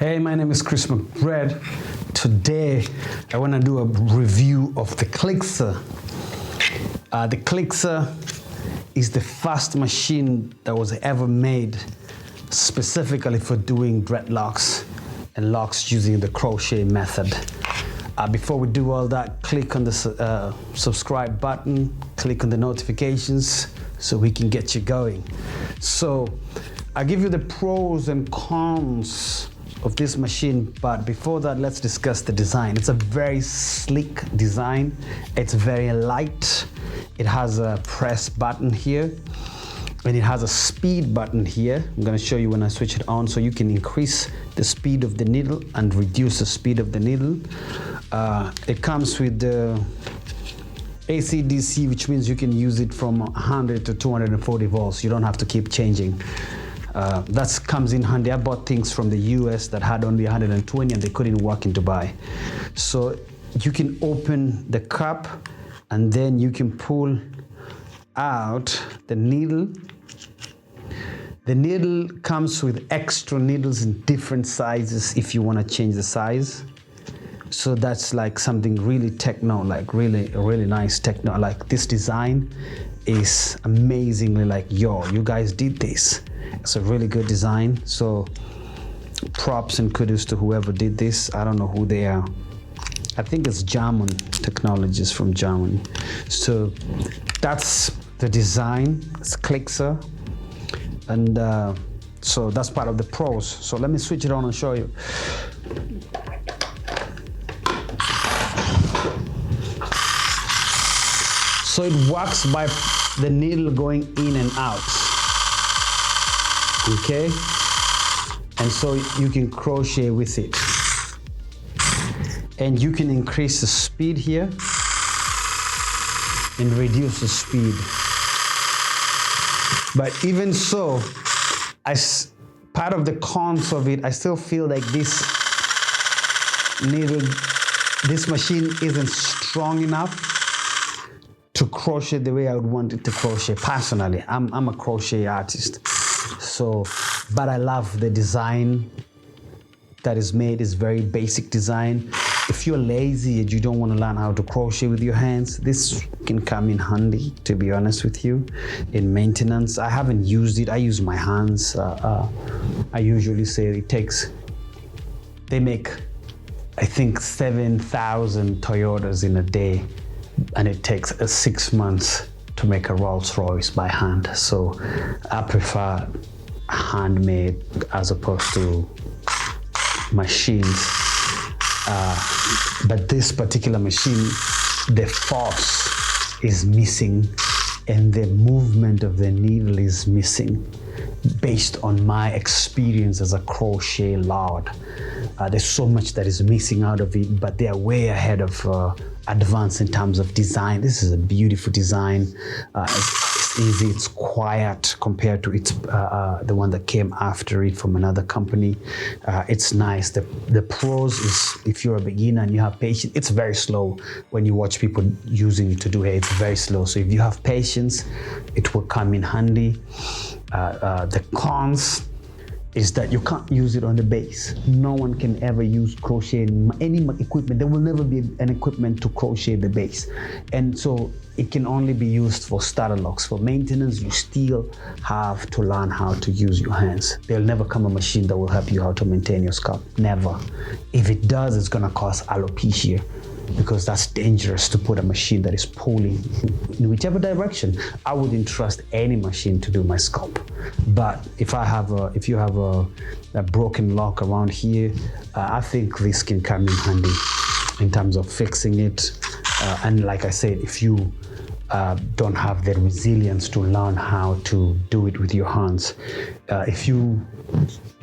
Hey, my name is Chris McBread. Today, I want to do a review of the Klixer. The Klixer is the first machine that was ever made specifically for doing dreadlocks and locks using the crochet method. Before we do all that, click on the subscribe button, click on the notifications so we can get you going. So I'll give you the pros and cons of this machine, but before that, let's discuss the design. It's a very sleek design. It's very light. It has a press button here, and it has a speed button here. I'm gonna show you when I switch it on, so you can increase the speed of the needle and reduce the speed of the needle. It comes with the AC/DC, which means you can use it from 100 to 240 volts. You don't have to keep changing. That comes in handy. I bought things from the US that had only 120 and they couldn't work in Dubai. So you can open the cup and then you can pull out the needle. The needle comes with extra needles in different sizes if you want to change the size. So that's like something really techno, like really nice techno. Like this design is amazingly like, yo, you guys did this. It's a really good design. So props and kudos to whoever did this. I don't know who they are. I think it's German technologies from Germany. So that's the design. It's Klixer. And so that's part of the pros. So let me switch it on and show you. So it works by the needle going in and out. Okay? And so you can crochet with it. And you can increase the speed here and reduce the speed. But even so, part of the cons of it, I still feel like this machine isn't strong enough to crochet the way I would want it to crochet. Personally, I'm a crochet artist. So, but I love the design that is made. It's very basic design. If you're lazy and you don't want to learn how to crochet with your hands, this can come in handy, to be honest with you, in maintenance. I haven't used it. I use my hands. I usually say they make, I think, 7,000 Toyotas in a day, and it takes 6 months to make a Rolls Royce by hand. So I prefer handmade as opposed to machines. But this particular machine, the force is missing and the movement of the needle is missing based on my experience as a crochet lord. There's so much that is missing out of it, but they are way ahead of advance in terms of design. This is a beautiful design. It's easy, it's quiet compared to the one that came after it from another company. It's nice. The pros is if you're a beginner and you have patience, it's very slow when you watch people using it to do hair. It's very slow. So if you have patience, it will come in handy. The cons is that you can't use it on the base. No one can ever use crochet in any equipment. There will never be an equipment to crochet the base. And so it can only be used for starter locks. For maintenance, you still have to learn how to use your hands. There'll never come a machine that will help you how to maintain your scalp. Never. If it does, it's gonna cause alopecia, because that's dangerous to put a machine that is pulling in whichever direction. I wouldn't trust any machine to do my scalp. But if you have a broken lock around here, I think this can come in handy in terms of fixing it. And like I said, if you don't have the resilience to learn how to do it with your hands, if you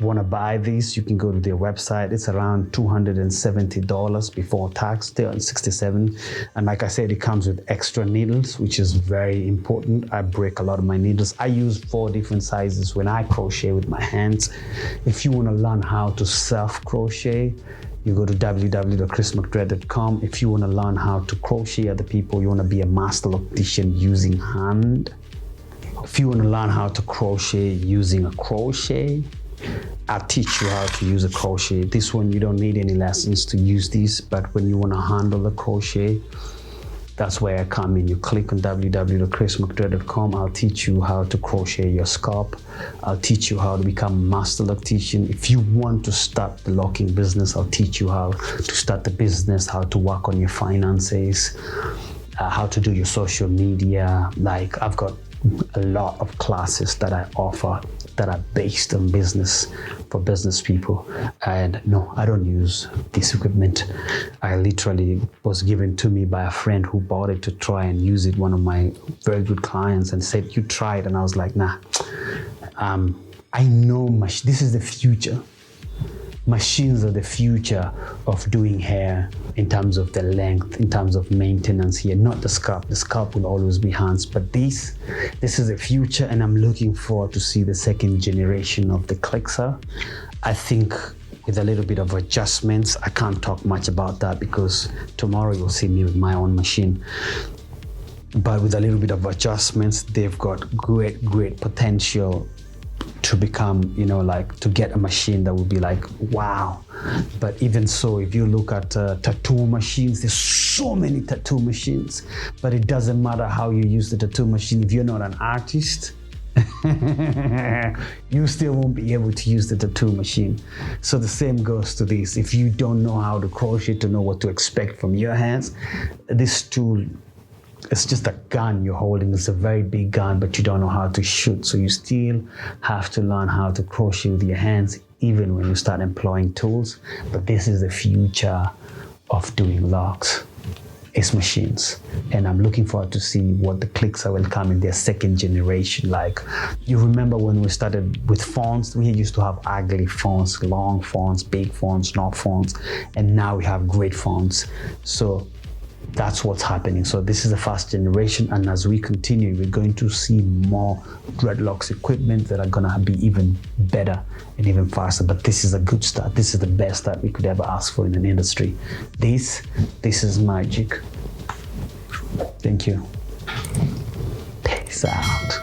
want to buy these, you can go to their website. It's around $270 before tax, still $67. And like I said, it comes with extra needles, which is very important. I break a lot of my needles. I use 4 different sizes when I crochet with my hands. If you want to learn how to self crochet, you go to www.chrismcdread.com. If you want to learn how to crochet other people, you want to be a master loctician using hand. If you want to learn how to crochet using a crochet, I'll teach you how to use a crochet. This one, you don't need any lessons to use this, but when you want to handle the crochet, that's where I come in. You click on www.chrismcdread.com. I'll teach you how to crochet your scarf. I'll teach you how to become a master loctician. If you want to start the locking business, I'll teach you how to start the business, how to work on your finances, how to do your social media. Like, I've got a lot of classes that I offer that are based on business, for business people. And no, I don't use this equipment. I literally was given to me by a friend who bought it to try and use it. One of my very good clients, and said, you try it. And I was like, nah, I know this is the future. Machines are the future of doing hair in terms of the length, in terms of maintenance here, not the scalp. The scalp will always be hands, but this is the future, and I'm looking forward to see the second generation of the Klixer. I think with a little bit of adjustments, I can't talk much about that because tomorrow you'll see me with my own machine. But with a little bit of adjustments, they've got great potential to become, like, to get a machine that would be like, wow. But even so, if you look at tattoo machines, there's so many tattoo machines, but it doesn't matter how you use the tattoo machine. If you're not an artist, you still won't be able to use the tattoo machine. So the same goes to this. If you don't know how to crochet, to know what to expect from your hands, this tool, it's just a gun you're holding. It's a very big gun, but you don't know how to shoot. So you still have to learn how to crochet with your hands, even when you start employing tools. But this is the future of doing locks. It's machines. And I'm looking forward to see what the Klixer will come in their second generation. Like, you remember when we started with fonts, we used to have ugly fonts, long fonts, big fonts, not fonts. And now we have great fonts. So that's what's happening. So this is the first generation, and as we continue, we're going to see more Dreadlocks equipment that are gonna be even better and even faster. But this is a good start. This is the best that we could ever ask for in an industry. This is magic. Thank you. Peace out.